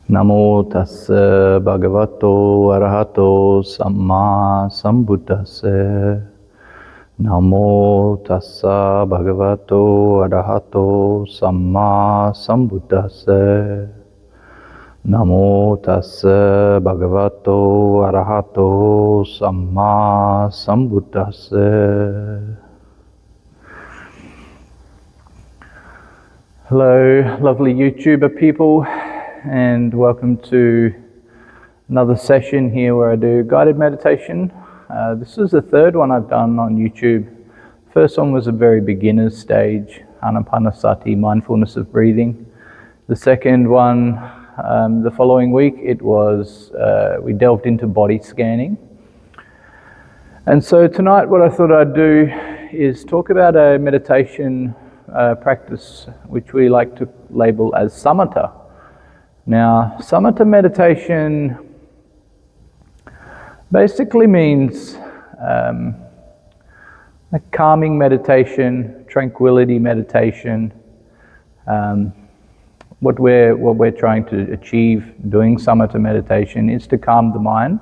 Namo tassa bhagavato arahato samma sambuddhassa. Namo tassa bhagavato arahato samma sambuddhassa. Namo tassa bhagavato arahato samma sambuddhassa. Hello, lovely YouTuber people, and welcome to another session here where I do guided meditation. This is the third one I've done on YouTube. First one was a very beginner's stage, anapanasati, mindfulness of breathing. The second one, the following week, it was, we delved into body scanning. And so tonight what I thought I'd do is talk about a meditation practice which we like to label as Samatha. Now, Samatha meditation basically means a calming meditation, tranquility meditation. What we're trying to achieve doing Samatha meditation is to calm the mind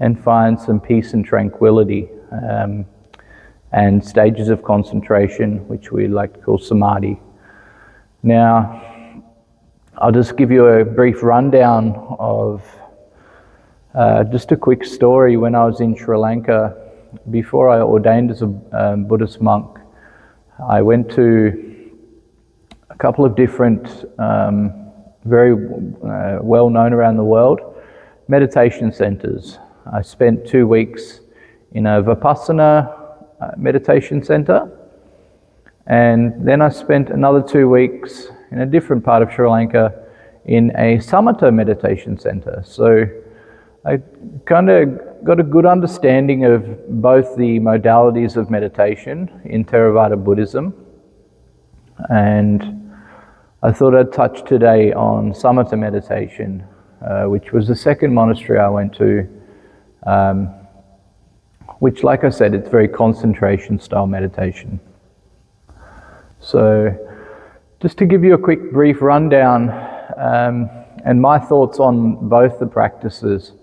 and find some peace and tranquility, and stages of concentration, which we like to call samadhi. Now, I'll just give you a brief rundown of just a quick story. When I was in Sri Lanka, before I ordained as a Buddhist monk, I went to a couple of different, very well known around the world, meditation centers. I spent 2 weeks in a vipassana meditation center, and then I spent another 2 weeks in a different part of Sri Lanka in a Samatha meditation center. So I kind of got a good understanding of both the modalities of meditation in Theravada Buddhism, and I thought I'd touch today on Samatha meditation, which was the second monastery I went to, which, like I said, it's very concentration style meditation. So just to give you a quick brief rundown and my thoughts on both the practices,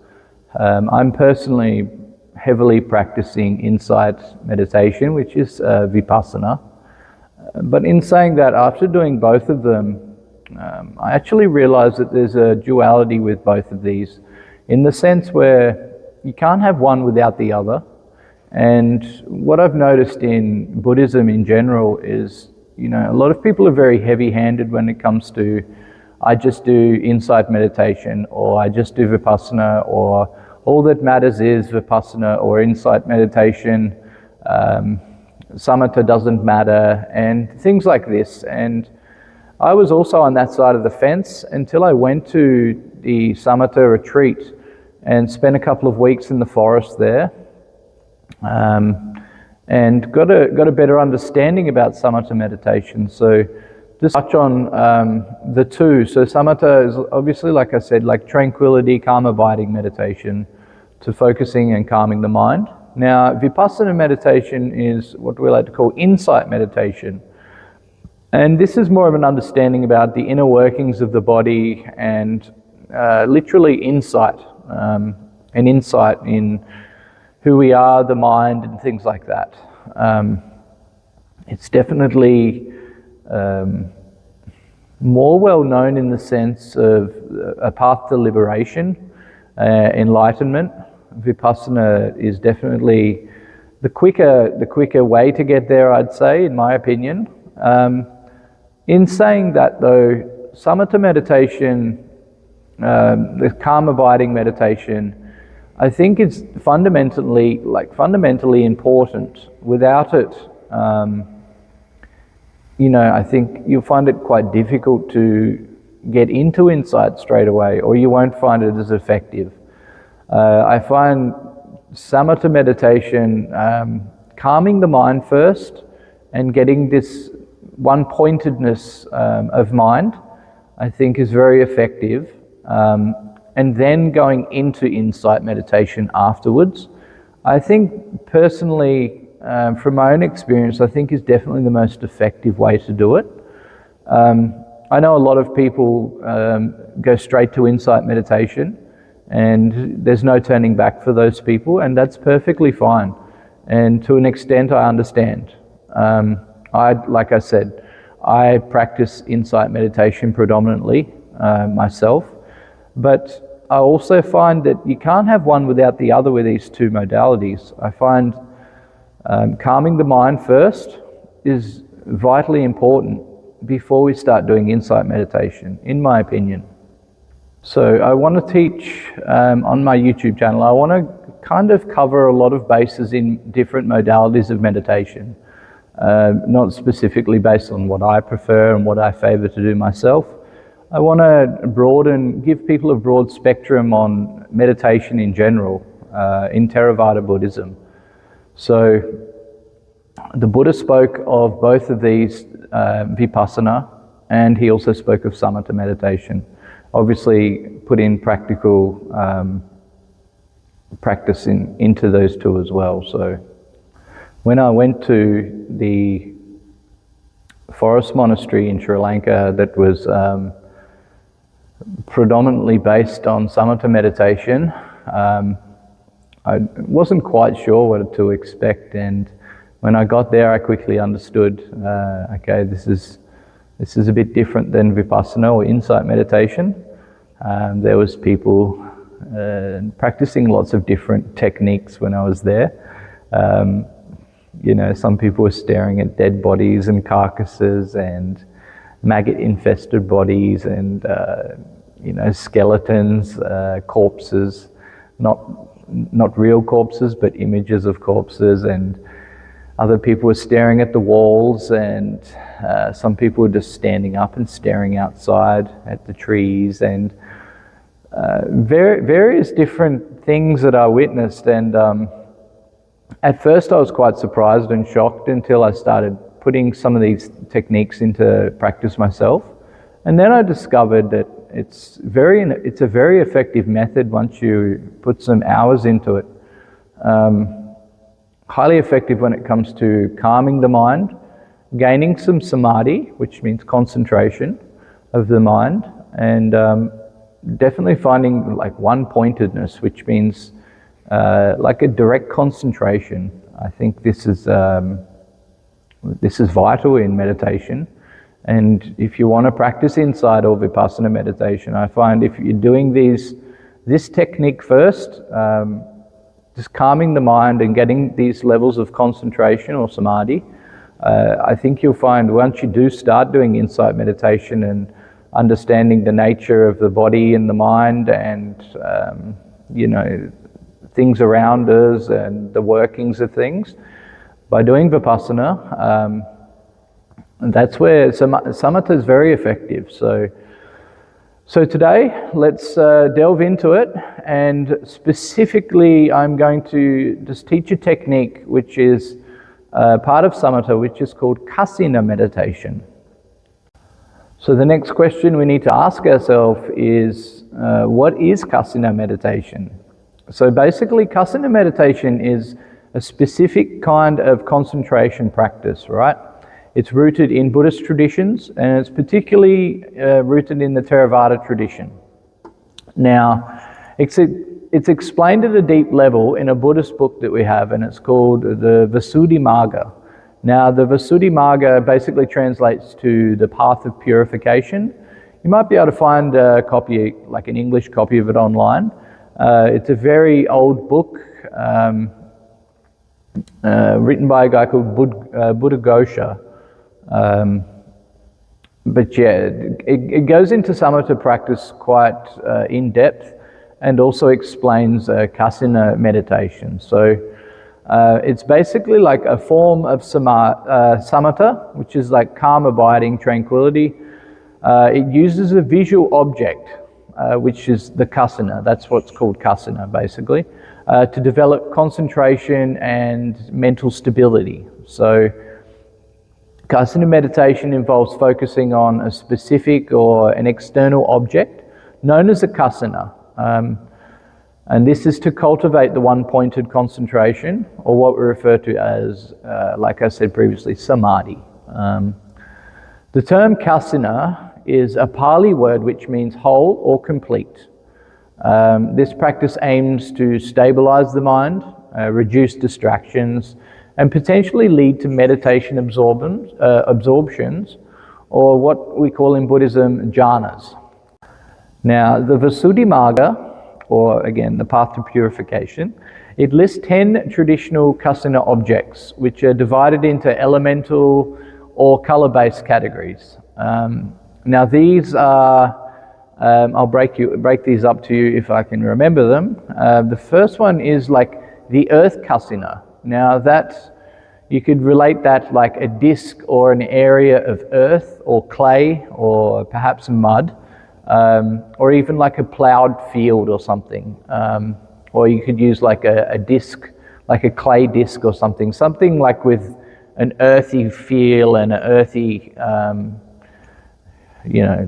I'm personally heavily practicing insight meditation, which is vipassana. But in saying that, after doing both of them, I actually realized that there's a duality with both of these, in the sense where you can't have one without the other. And what I've noticed in Buddhism in general is, a lot of people are very heavy-handed when it comes to, I just do insight meditation, or I just do vipassana, or all that matters is vipassana or insight meditation, samatha doesn't matter, and things like this. And I was also on that side of the fence until I went to the samatha retreat and spent a couple of weeks in the forest there, and got a better understanding about samatha meditation. So just touch on the two. So samatha is obviously, like I said, like tranquility, calm abiding meditation, to focusing and calming the mind. Now, vipassana meditation is what we like to call insight meditation. And this is more of an understanding about the inner workings of the body and literally insight, an insight in who we are, the mind, and things like that. It's definitely more well known in the sense of a path to liberation, enlightenment. Vipassana is definitely the quicker way to get there, I'd say, in my opinion. In saying that, though, samatha meditation, the calm abiding meditation, I think it's fundamentally important. Without it, I think you'll find it quite difficult to get into insight straight away, or you won't find it as effective. I find Samatha meditation, calming the mind first and getting this one-pointedness of mind, I think is very effective. And then going into insight meditation afterwards, I think personally, from my own experience, I think is definitely the most effective way to do it. I know a lot of people go straight to insight meditation, and there's no turning back for those people, and that's perfectly fine. And to an extent, I understand. Like I said, I practice insight meditation predominantly myself, but I also find that you can't have one without the other with these two modalities. I find calming the mind first is vitally important before we start doing insight meditation, in my opinion. So I want to teach on my YouTube channel, I want to kind of cover a lot of bases in different modalities of meditation, not specifically based on what I prefer and what I favor to do myself. I want to give people a broad spectrum on meditation in general, in Theravada Buddhism. So the Buddha spoke of both of these, vipassana, and he also spoke of Samatha meditation. Obviously put in practical practice into those two as well. So when I went to the forest monastery in Sri Lanka that was predominantly based on Samatha meditation, I wasn't quite sure what to expect, and when I got there I quickly understood, okay, this is a bit different than vipassana or insight meditation. There was people practicing lots of different techniques when I was there. Some people were staring at dead bodies and carcasses and maggot-infested bodies and skeletons, corpses, not real corpses, but images of corpses, and other people were staring at the walls, and some people were just standing up and staring outside at the trees, and various different things that I witnessed. And at first I was quite surprised and shocked until I started putting some of these techniques into practice myself. And then I discovered that it's a very effective method once you put some hours into it. Highly effective when it comes to calming the mind, gaining some samadhi, which means concentration of the mind, and definitely finding like one-pointedness, which means like a direct concentration. I think this is vital in meditation. And if you want to practice insight or vipassana meditation, I find if you're doing this technique first, just calming the mind and getting these levels of concentration or samadhi, I think you'll find once you do start doing insight meditation and understanding the nature of the body and the mind and things around us and the workings of things, by doing vipassana, that's where samatha is very effective. So today, let's delve into it, and specifically I'm going to just teach a technique which is part of samatha, which is called Kasina meditation. So the next question we need to ask ourselves is, what is Kasina meditation? So basically Kasina meditation is a specific kind of concentration practice, right? It's rooted in Buddhist traditions, and it's particularly rooted in the Theravada tradition. Now, it's explained at a deep level in a Buddhist book that we have, and it's called the Visuddhimagga. Now, the Visuddhimagga basically translates to the path of purification. You might be able to find a copy, like an English copy of it online. It's a very old book, written by a guy called Buddhaghosa. But yeah, it goes into samatha practice quite in depth, and also explains Kasina meditation. So it's basically like a form of samatha, which is like calm, abiding, tranquility. It uses a visual object. which is the Kasina. That's what's called Kasina, basically, to develop concentration and mental stability. So Kasina meditation involves focusing on a specific or an external object known as a kasina. And this is to cultivate the one-pointed concentration, or what we refer to as, like I said previously, samadhi. The term kasina is a Pali word which means whole or complete. This practice aims to stabilize the mind, reduce distractions, and potentially lead to meditation absorptions, or what we call in Buddhism jhanas. Now, the Visuddhimagga, or again, the path to purification, it lists 10 traditional kasina objects, which are divided into elemental or color-based categories. Now, these are, I'll break these up to you if I can remember them. The first one is like the earth kasina. Now, that you could relate that like a disc or an area of earth or clay or perhaps mud. Or even like a plowed field or something. Or you could use like a disc, like a clay disc or something like with an earthy feel and an earthy,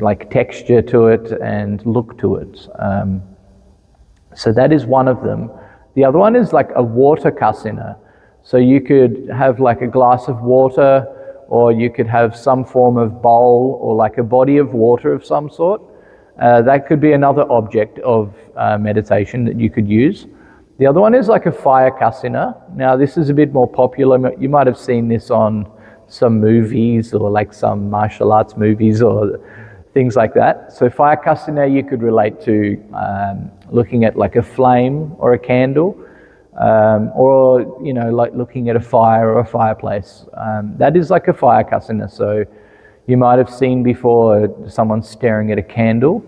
like texture to it and look to it. So that is one of them. The other one is like a water kasina. So you could have like a glass of water, or you could have some form of bowl or like a body of water of some sort. That could be another object of meditation that you could use. The other one is like a fire kasina. Now, this is a bit more popular. You might have seen this on some movies or like some martial arts movies or things like that. So fire kasina you could relate to looking at like a flame or a candle, or like looking at a fire or a fireplace. That is like a fire kasina. So you might have seen before someone staring at a candle.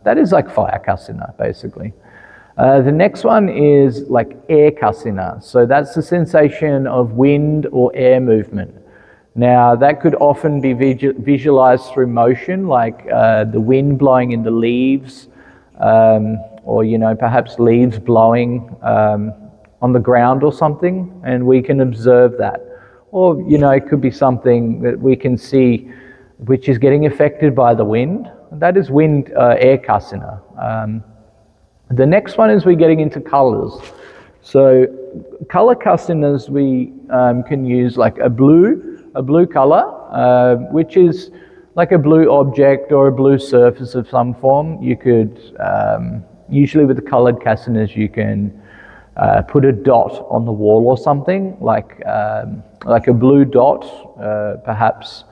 That is like fire kasina, basically. The next one is like air kasina. So that's the sensation of wind or air movement. Now, that could often be visualized through motion, like the wind blowing in the leaves, or perhaps leaves blowing on the ground or something, and we can observe that. Or, it could be something that we can see which is getting affected by the wind. That is wind, air kasina. The next one is we're getting into colors. So color kasinas we can use like a blue color, which is like a blue object or a blue surface of some form. You could, usually with the colored kasinas, you can put a dot on the wall or something, like a blue dot, perhaps,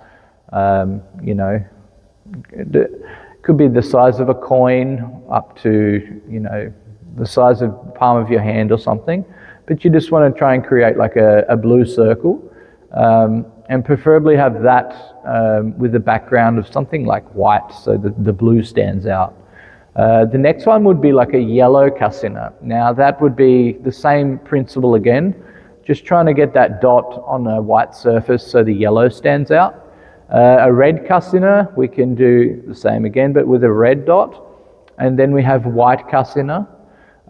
could be the size of a coin up to, the size of the palm of your hand or something. But you just want to try and create like a blue circle, and preferably have that with a background of something like white, so the blue stands out. The next one would be like a yellow kasina. Now that would be the same principle again, just trying to get that dot on a white surface so the yellow stands out. A red kasina, we can do the same again, but with a red dot. And then we have white kasina.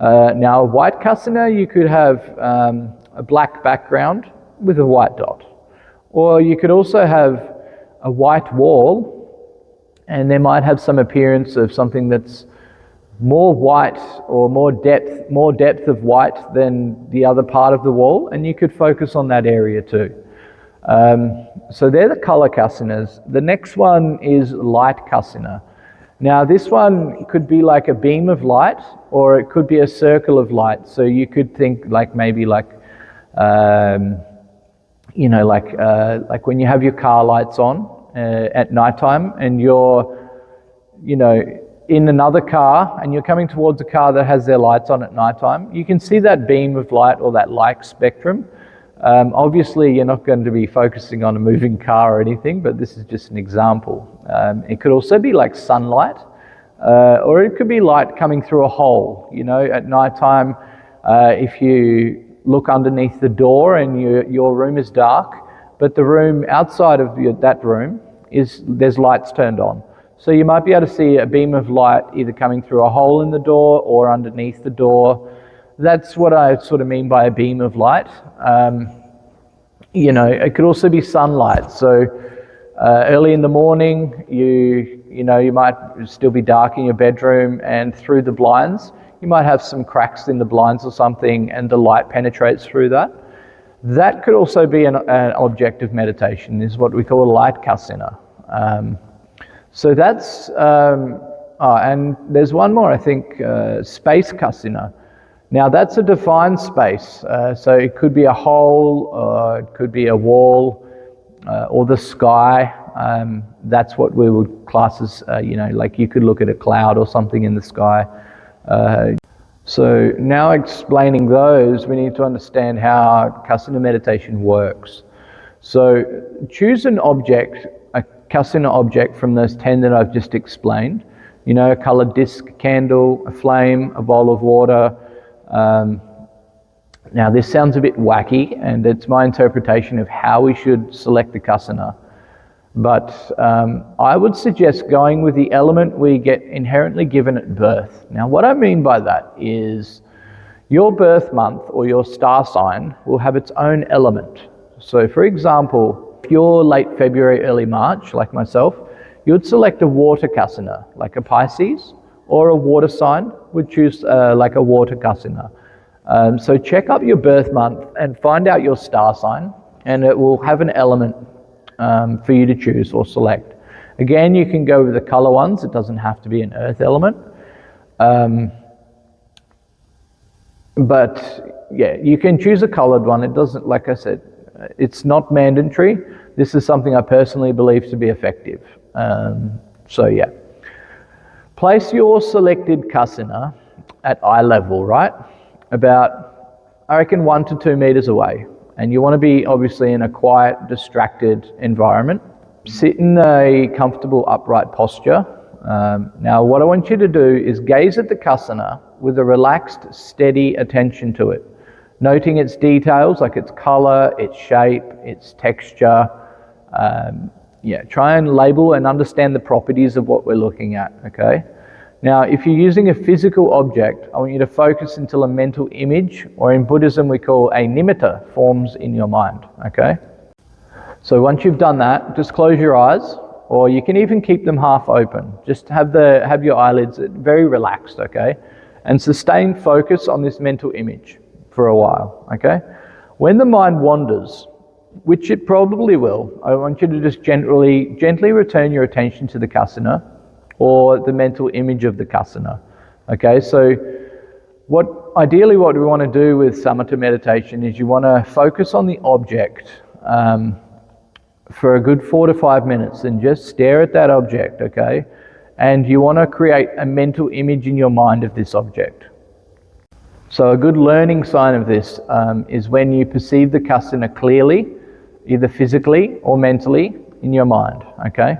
Now a white kasina, you could have a black background with a white dot. Or you could also have a white wall, and there might have some appearance of something that's more white or more depth of white than the other part of the wall, and you could focus on that area too. So they're the color kasinas. The next one is light kasina. Now this one could be like a beam of light, or it could be a circle of light. So you could think like maybe like like when you have your car lights on at nighttime, and you're in another car and you're coming towards a car that has their lights on at nighttime, you can see that beam of light or that light spectrum. Obviously you're not going to be focusing on a moving car or anything, but this is just an example. It could also be like sunlight, or it could be light coming through a hole. At nighttime, if you look underneath the door and your room is dark, but the room outside of that room there's lights turned on. So you might be able to see a beam of light either coming through a hole in the door or underneath the door. That's what I sort of mean by a beam of light. It could also be sunlight. So early in the morning, you might still be dark in your bedroom, and through the blinds, you might have some cracks in the blinds or something, and the light penetrates through that. That could also be an object of meditation, is what we call a light kasina. So that's, and there's one more, I think, space kasina. Now that's a defined space, so it could be a hole, or it could be a wall, or the sky. That's what we would class as, like you could look at a cloud or something in the sky. So now explaining those, we need to understand how Kasina meditation works. So choose an object, a Kasina object from those 10 that I've just explained. A colored disc, candle, a flame, a bowl of water. Now this sounds a bit wacky, and it's my interpretation of how we should select the Kasina. But I would suggest going with the element we get inherently given at birth. Now what I mean by that is your birth month or your star sign will have its own element. So for example, if you're late February, early March, like myself, you'd select a water kasina, like a Pisces, or a water sign would choose like a water kasina. So check up your birth month and find out your star sign, and it will have an element for you to choose or select. Again, you can go with the color ones. It doesn't have to be an earth element. But yeah, you can choose a colored one. It doesn't, like I said, it's not mandatory. This is something I personally believe to be effective. So yeah. Place your selected kasina at eye level, right? About, I reckon, 1 to 2 meters away. And you want to be obviously in a quiet, distracted environment. Sit in a comfortable upright posture. Now what I want you to do is gaze at the kasina with a relaxed, steady attention to it, noting its details like its color, its shape, its texture. Try and label and understand the properties of what we're looking at, okay? Now, if you're using a physical object, I want you to focus until a mental image, or in Buddhism we call a nimitta, forms in your mind, okay? So once you've done that, just close your eyes, or you can even keep them half open. Just have your eyelids very relaxed, okay? And sustain focus on this mental image for a while, okay? When the mind wanders, which it probably will, I want you to just gently return your attention to the kasina, or the mental image of the kasina. Okay, so ideally what we want to do with Samatha meditation is you want to focus on the object for a good 4 to 5 minutes and just stare at that object, okay? And you want to create a mental image in your mind of this object. So a good learning sign of this is when you perceive the kasina clearly, either physically or mentally in your mind, okay?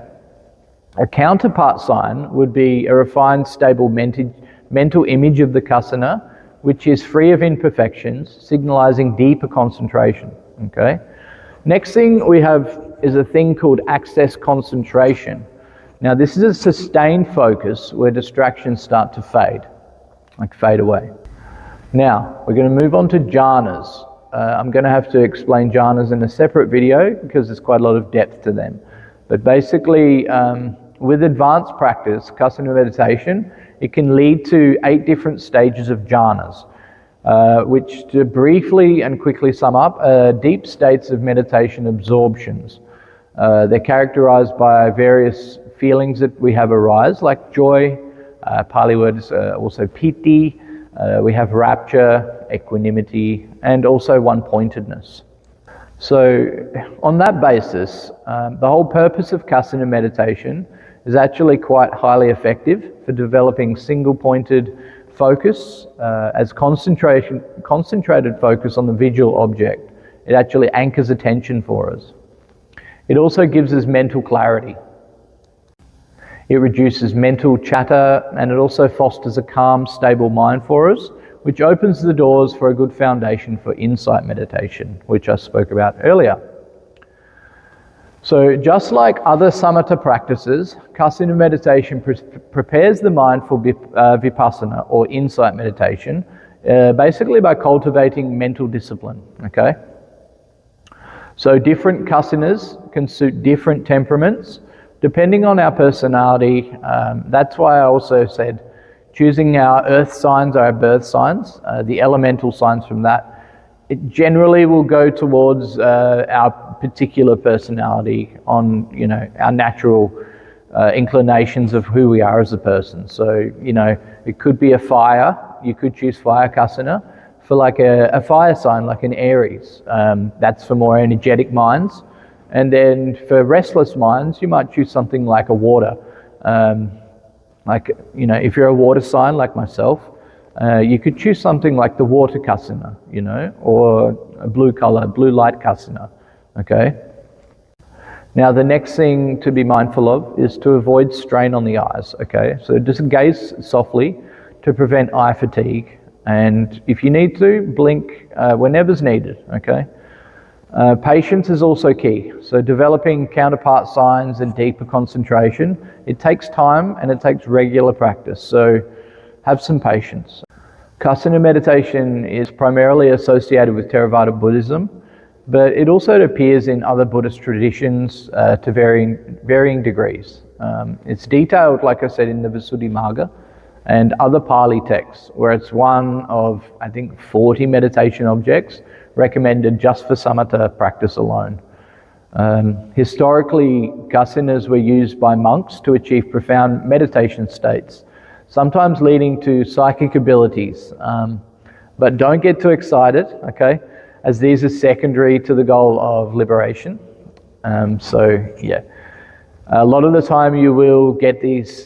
A counterpart sign would be a refined, stable mental image of the kasina, which is free of imperfections, signalizing deeper concentration, okay? Next thing we have is a thing called access concentration. Now this is a sustained focus where distractions start to fade away. Now, we're going to move on to jhanas. I'm going to have to explain jhanas in a separate video because there's quite a lot of depth to them. But basically, with advanced practice, Kasina meditation, it can lead to 8 different stages of jhanas, which, to briefly and quickly sum up, are deep states of meditation absorptions. They're characterized by various feelings that we have arise, like joy, Pali word is also piti, we have rapture, equanimity, and also one-pointedness. So on that basis, the whole purpose of Kasina meditation is actually quite highly effective for developing single-pointed focus as concentrated focus on the visual object. It actually anchors attention for us. It also gives us mental clarity. It reduces mental chatter, and it also fosters a calm, stable mind for us, which opens the doors for a good foundation for insight meditation, which I spoke about earlier. So just like other samatha practices, Kasina meditation prepares the mind for vipassana, or insight meditation, basically by cultivating mental discipline, okay? So different Kasinas can suit different temperaments, depending on our personality. That's why I also said choosing our earth signs, our birth signs, the elemental signs from that, it generally will go towards our particular personality on, our natural inclinations of who we are as a person. So, it could be a fire. You could choose fire Kasina for like a fire sign, like an Aries. That's for more energetic minds. And then for restless minds, you might choose something like a water. If you're a water sign like myself, you could choose something like the water Kasina, or a blue color, blue light Kasina, okay? Now the next thing to be mindful of is to avoid strain on the eyes, okay? So just gaze softly to prevent eye fatigue, and if you need to, blink whenever's needed, okay? Patience is also key. So developing counterpart signs and deeper concentration, it takes time and it takes regular practice. So have some patience. Kasina meditation is primarily associated with Theravada Buddhism, but it also appears in other Buddhist traditions to varying degrees. It's detailed, like I said, in the Visuddhimagga and other Pali texts, where it's one of, I think, 40 meditation objects recommended just for samatha practice alone. Historically, kasinas were used by monks to achieve profound meditation states, sometimes leading to psychic abilities. But don't get too excited, okay, as these are secondary to the goal of liberation. A lot of the time you will get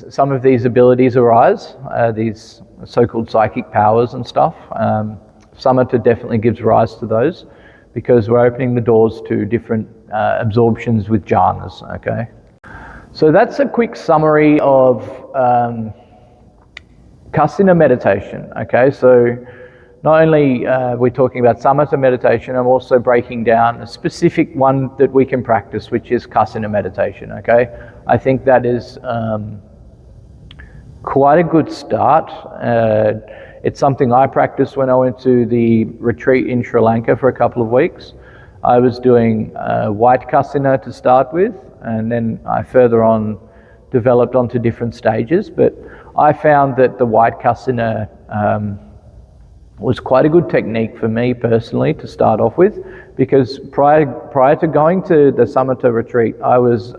some of these abilities arise, these so-called psychic powers and stuff. Samatha definitely gives rise to those because we're opening the doors to different absorptions with jhanas, okay? So that's a quick summary of Kasina meditation, okay? So not only we're talking about samatha meditation, I'm also breaking down a specific one that we can practice, which is Kasina meditation, okay? I think that is quite a good start. It's something I practiced when I went to the retreat in Sri Lanka for a couple of weeks. I was doing white Kasina to start with, and then I further on developed onto different stages, but I found that the white Kasina was quite a good technique for me personally to start off with, because prior to going to the Samatha retreat, I was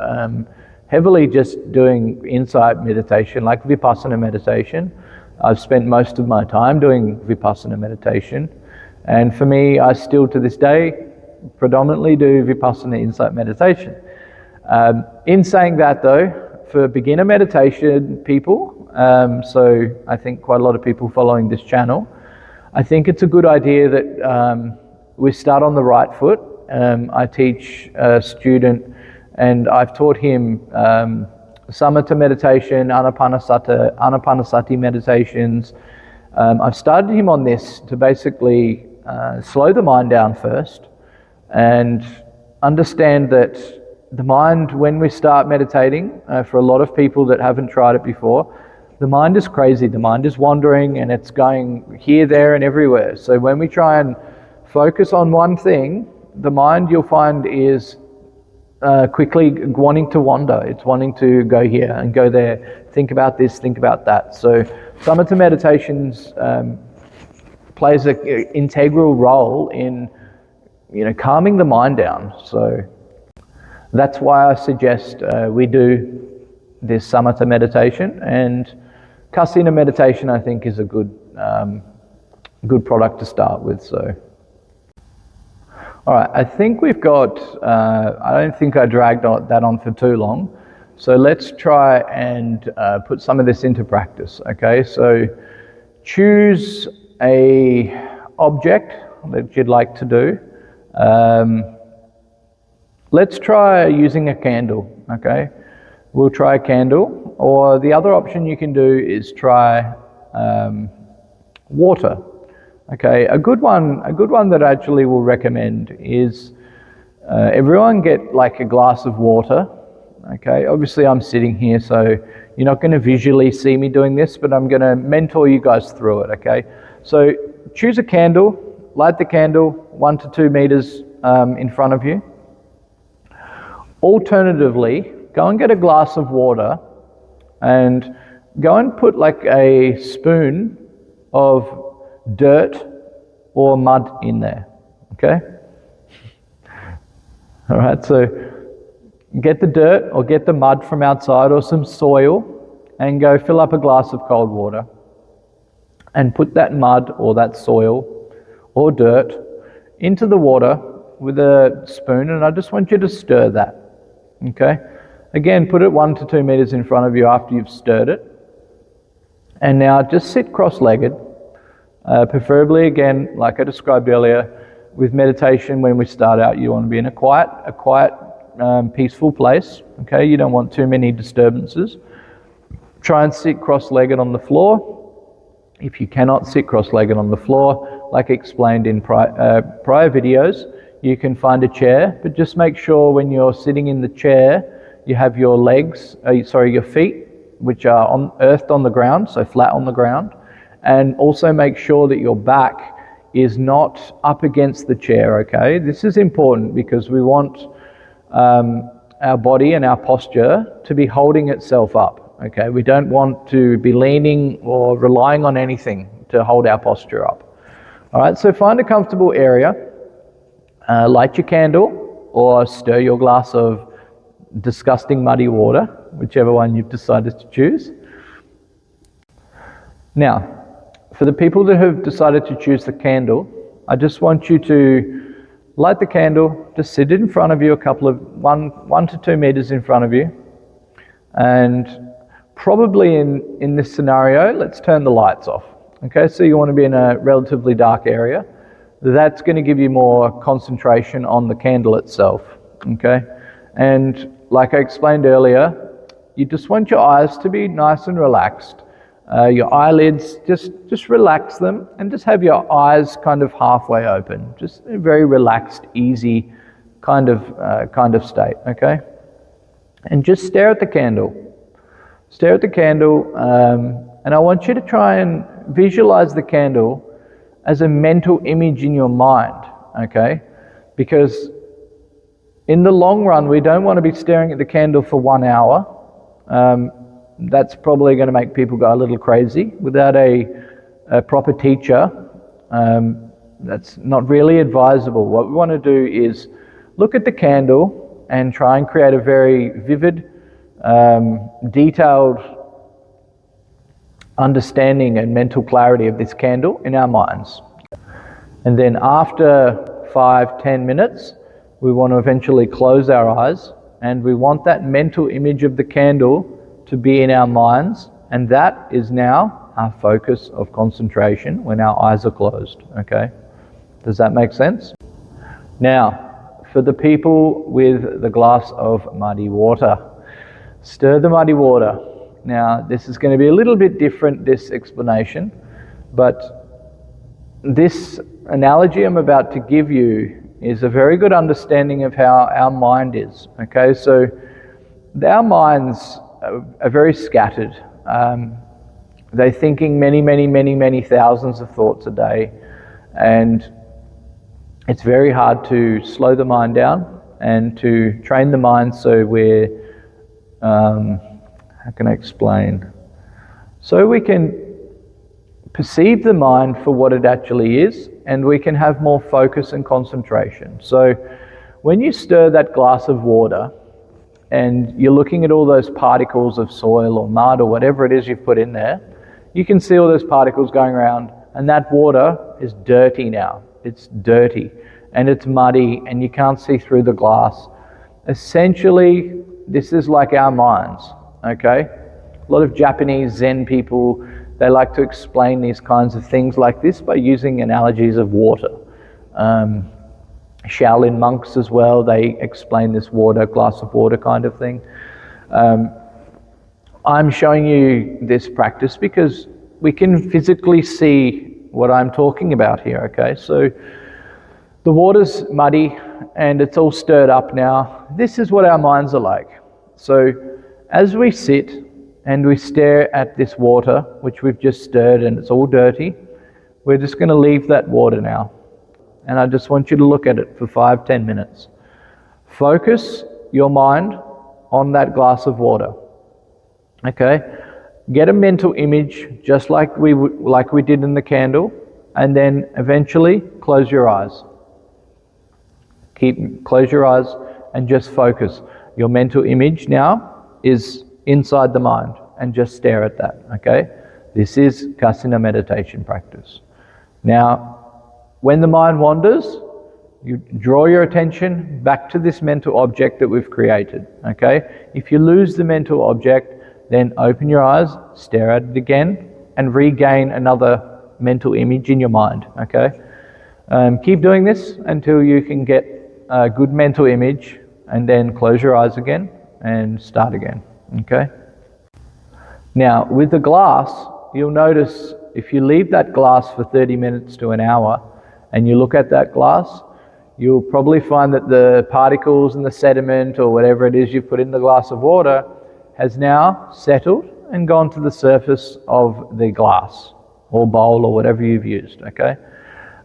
heavily just doing insight meditation, like vipassana meditation. I've spent most of my time doing vipassana meditation, and for me, I still to this day predominantly do vipassana insight meditation. In saying that though, for beginner meditation people, so I think quite a lot of people following this channel, I think it's a good idea that we start on the right foot. I teach a student, and I've taught him samatha meditation, anapanasati meditations. I've started him on this to basically slow the mind down first and understand that the mind, when we start meditating, for a lot of people that haven't tried it before, the mind is crazy, the mind is wandering and it's going here, there and everywhere. So when we try and focus on one thing, the mind, you'll find, is quickly wanting to wander. It's wanting to go here and go there, think about this, think about that. So samatha meditations plays an integral role in calming the mind down. So that's why I suggest we do this samatha meditation, and Kasina meditation I think is a good product to start with. So all right, I think we've got, I don't think I dragged that on for too long. So let's try and put some of this into practice, okay? So choose a object that you'd like to do. Let's try using a candle, okay? We'll try a candle, or the other option you can do is try water. Okay, a good one that I actually will recommend is Everyone get like a glass of water. Okay, obviously I'm sitting here, so you're not going to visually see me doing this, but I'm going to mentor you guys through it, okay? So choose a candle, light the candle 1 to 2 meters in front of you. Alternatively, go and get a glass of water and go and put like a spoon of dirt or mud in there, okay? All right, so get the dirt or get the mud from outside or some soil and go fill up a glass of cold water and put that mud or that soil or dirt into the water with a spoon, and I just want you to stir that, okay? Again, put it 1 to 2 meters in front of you after you've stirred it. And now just sit cross-legged, preferably again, like I described earlier, with meditation when we start out, you want to be in a quiet, peaceful place, okay? You don't want too many disturbances. Try and sit cross-legged on the floor. If you cannot sit cross-legged on the floor, like explained in prior videos, you can find a chair, but just make sure when you're sitting in the chair, you have your your feet, which are earthed on the ground, so flat on the ground, and also make sure that your back is not up against the chair, okay? This is important because we want our body and our posture to be holding itself up, okay? We don't want to be leaning or relying on anything to hold our posture up. All right, so find a comfortable area, light your candle or stir your glass of disgusting muddy water, whichever one you've decided to choose. Now, for the people that have decided to choose the candle, I just want you to light the candle, just sit it in front of you, one to 2 meters in front of you. And probably in this scenario, let's turn the lights off. Okay, so you want to be in a relatively dark area. That's going to give you more concentration on the candle itself. Okay, and like I explained earlier, you just want your eyes to be nice and relaxed. Your eyelids, just relax them and just have your eyes kind of halfway open. Just a very relaxed, easy kind of state, okay? And just stare at the candle. Stare at the candle, and I want you to try and visualize the candle as a mental image in your mind, okay? Because in the long run, we don't want to be staring at the candle for 1 hour. That's probably going to make people go a little crazy. Without a proper teacher, that's not really advisable. What we want to do is look at the candle and try and create a very vivid, detailed understanding and mental clarity of this candle in our minds. And then after 5-10 minutes, we want to eventually close our eyes, and we want that mental image of the candle to be in our minds, and that is now our focus of concentration when our eyes are closed, okay? Does that make sense? Now, for the people with the glass of muddy water, stir the muddy water. Now, this is going to be a little bit different, this explanation, but this analogy I'm about to give you is a very good understanding of how our mind is, okay? So, our minds are very scattered. They're thinking many thousands of thoughts a day, and it's very hard to slow the mind down and to train the mind so we're, how can I explain? So we can perceive the mind for what it actually is, and we can have more focus and concentration. So when you stir that glass of water, and you're looking at all those particles of soil or mud or whatever it is you've put in there, you can see all those particles going around, and that water is dirty now. It's dirty, and it's muddy, and you can't see through the glass. Essentially, this is like our minds, okay? A lot of Japanese Zen people, they like to explain these kinds of things like this by using analogies of water. Shaolin monks as well, they explain this glass of water kind of thing. I'm showing you this practice because we can physically see what I'm talking about here, okay? So the water's muddy, and it's all stirred up now. This is what our minds are like. So as we sit and we stare at this water, which we've just stirred and it's all dirty, we're just going to leave that water now. And I just want you to look at it for 5-10 minutes. Focus your mind on that glass of water. Okay? Get a mental image just like we did in the candle, and then eventually close your eyes. Close your eyes and just focus. Your mental image now is inside the mind, and just stare at that. Okay? This is Kasina meditation practice. Now, when the mind wanders, you draw your attention back to this mental object that we've created. Okay? If you lose the mental object, then open your eyes, stare at it again, and regain another mental image in your mind. Okay? Keep doing this until you can get a good mental image, and then close your eyes again and start again. Okay? Now, with the glass, you'll notice if you leave that glass for 30 minutes to an hour and you look at that glass, you'll probably find that the particles and the sediment or whatever it is you put in the glass of water has now settled and gone to the surface of the glass or bowl or whatever you've used. Okay?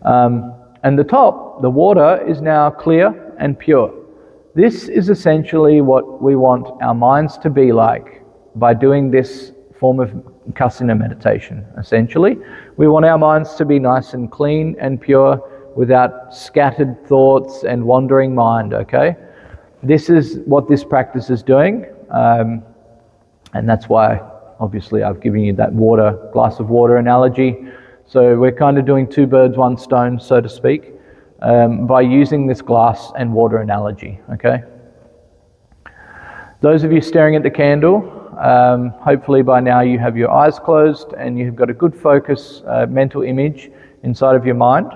And the top, the water, is now clear and pure. This is essentially what we want our minds to be like by doing this form of Kasina meditation. Essentially, we want our minds to be nice and clean and pure without scattered thoughts and wandering mind. Okay? This is what this practice is doing, and that's why obviously I've given you that glass of water analogy. So we're kind of doing two birds, one stone, so to speak, by using this glass and water analogy. Okay? Those of you staring at the candle, hopefully by now you have your eyes closed and you've got a good focus, mental image inside of your mind.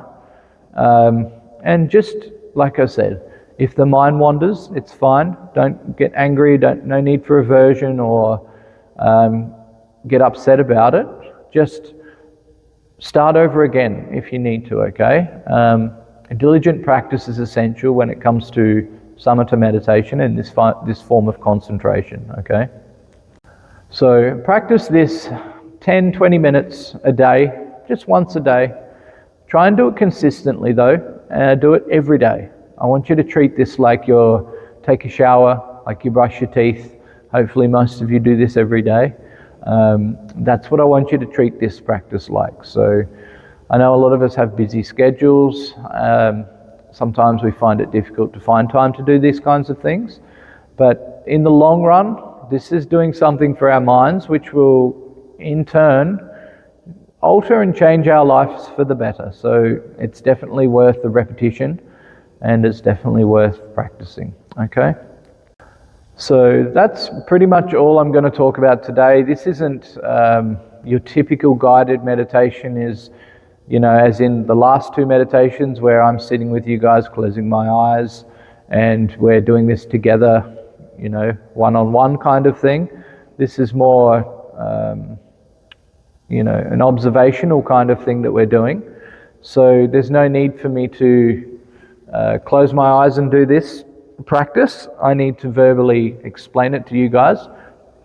And just like I said, if the mind wanders, it's fine. Don't get angry. No need for aversion or get upset about it. Just start over again if you need to. Okay. A diligent practice is essential when it comes to Samatha meditation and this form of concentration. Okay. So practice this 10-20 minutes a day, just once a day. Try and do it consistently though. Do it every day. I want you to treat this like take a shower, like you brush your teeth. Hopefully most of you do this every day. That's what I want you to treat this practice like. So I know a lot of us have busy schedules. Sometimes we find it difficult to find time to do these kinds of things. But in the long run, this is doing something for our minds which will in turn alter and change our lives for the better. So it's definitely worth the repetition and it's definitely worth practicing. Okay? So that's pretty much all I'm going to talk about today. This isn't your typical guided meditation as in the last two meditations where I'm sitting with you guys, closing my eyes, and we're doing this together, one-on-one kind of thing. This is more, an observational kind of thing that we're doing. So there's no need for me to close my eyes and do this practice. I need to verbally explain it to you guys.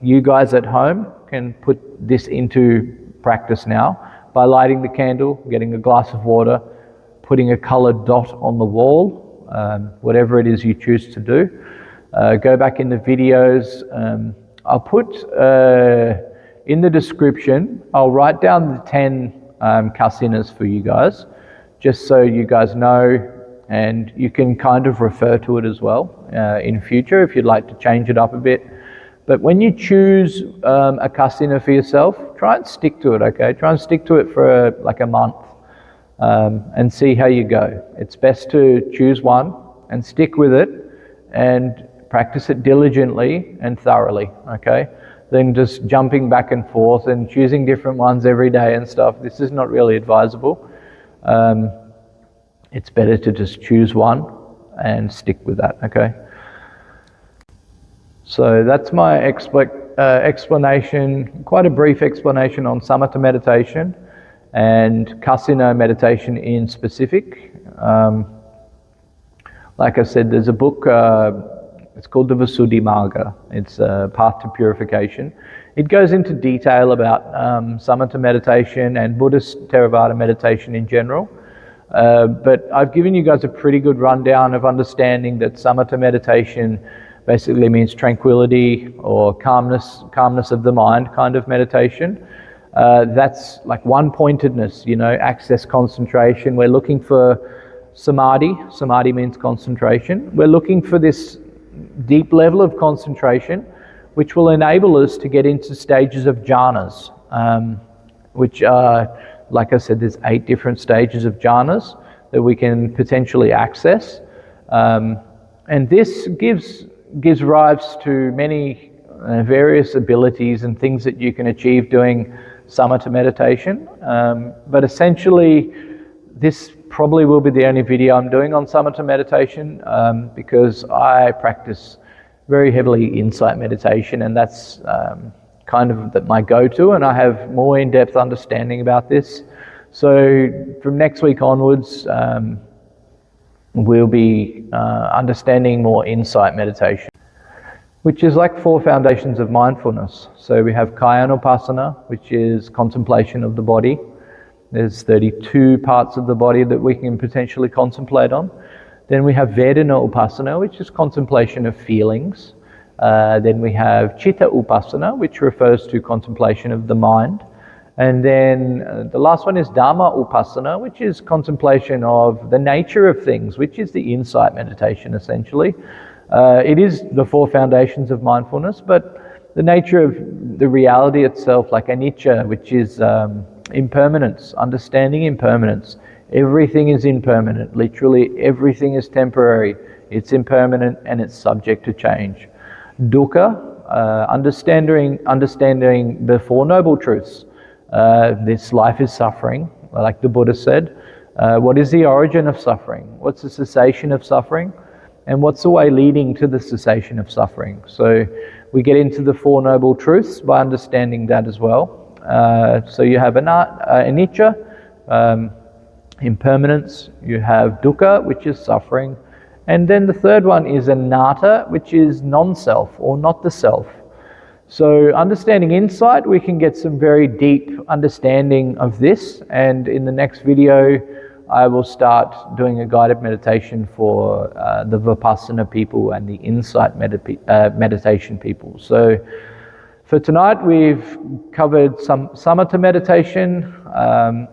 You guys at home can put this into practice now by lighting the candle, getting a glass of water, putting a colored dot on the wall, whatever it is you choose to do. Go back in the videos. I'll put in the description, I'll write down the 10 kasinas for you guys, just so you guys know, and you can kind of refer to it as well in future if you'd like to change it up a bit. But when you choose a kasina for yourself, try and stick to it, okay? Try and stick to it for like a month and see how you go. It's best to choose one and stick with it and practice it diligently and thoroughly, okay? Then just jumping back and forth and choosing different ones every day and stuff, this is not really advisable. It's better to just choose one and stick with that, okay? So that's my explanation, quite a brief explanation on Samatha meditation and Kasina meditation in specific. Like I said, there's a book, it's called the Visuddhimagga. It's a path to purification. It goes into detail about Samatha meditation and Buddhist Theravada meditation in general. But I've given you guys a pretty good rundown of understanding that Samatha meditation basically means tranquility or calmness of the mind kind of meditation. That's like one-pointedness, access concentration. We're looking for samadhi. Samadhi means concentration. We're looking for this deep level of concentration which will enable us to get into stages of jhanas, which are, like I said, there's 8 different stages of jhanas that we can potentially access. And this gives rise to many various abilities and things that you can achieve doing Samatha meditation. But essentially, this probably will be the only video I'm doing on Samatha meditation because I practice very heavily insight meditation, and that's kind of my go-to, and I have more in-depth understanding about this. So from next week onwards, we'll be understanding more insight meditation, which is like 4 foundations of mindfulness. So we have Kayanupassana, which is contemplation of the body. There's 32 parts of the body that we can potentially contemplate on. Then we have Vedana Upasana, which is contemplation of feelings. Then we have Chitta Upasana, which refers to contemplation of the mind. And then the last one is Dhamma Upasana, which is contemplation of the nature of things, which is the insight meditation essentially. It is the 4 foundations of mindfulness, but the nature of the reality itself, like anicca, which is impermanence, understanding impermanence. Everything is impermanent. Literally everything is temporary. It's impermanent and it's subject to change. Dukkha, understanding the 4 noble truths. This life is suffering, like the Buddha said. What is the origin of suffering? What's the cessation of suffering? And what's the way leading to the cessation of suffering? So we get into the 4 noble truths by understanding that as well. So you have anicca, impermanence, you have dukkha, which is suffering, and then the third one is anatta, which is non-self or not the self. So understanding insight, we can get some very deep understanding of this, and in the next video I will start doing a guided meditation for the vipassana people and the insight meditation people. So for tonight, we've covered some Samatha meditation.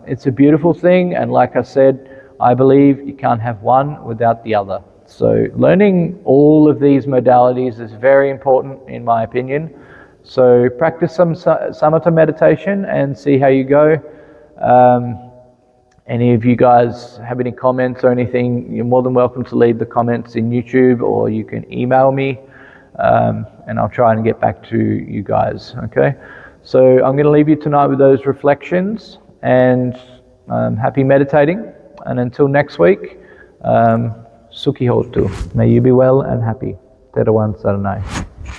It's a beautiful thing, and like I said, I believe you can't have one without the other. So learning all of these modalities is very important, in my opinion. So practice some Samatha meditation and see how you go. Any of you guys have any comments or anything, you're more than welcome to leave the comments in YouTube, or you can email me. And I'll try and get back to you guys, okay? So I'm going to leave you tonight with those reflections, and happy meditating. And until next week, Sukhi Hotu. May you be well and happy. Terawan Saranai.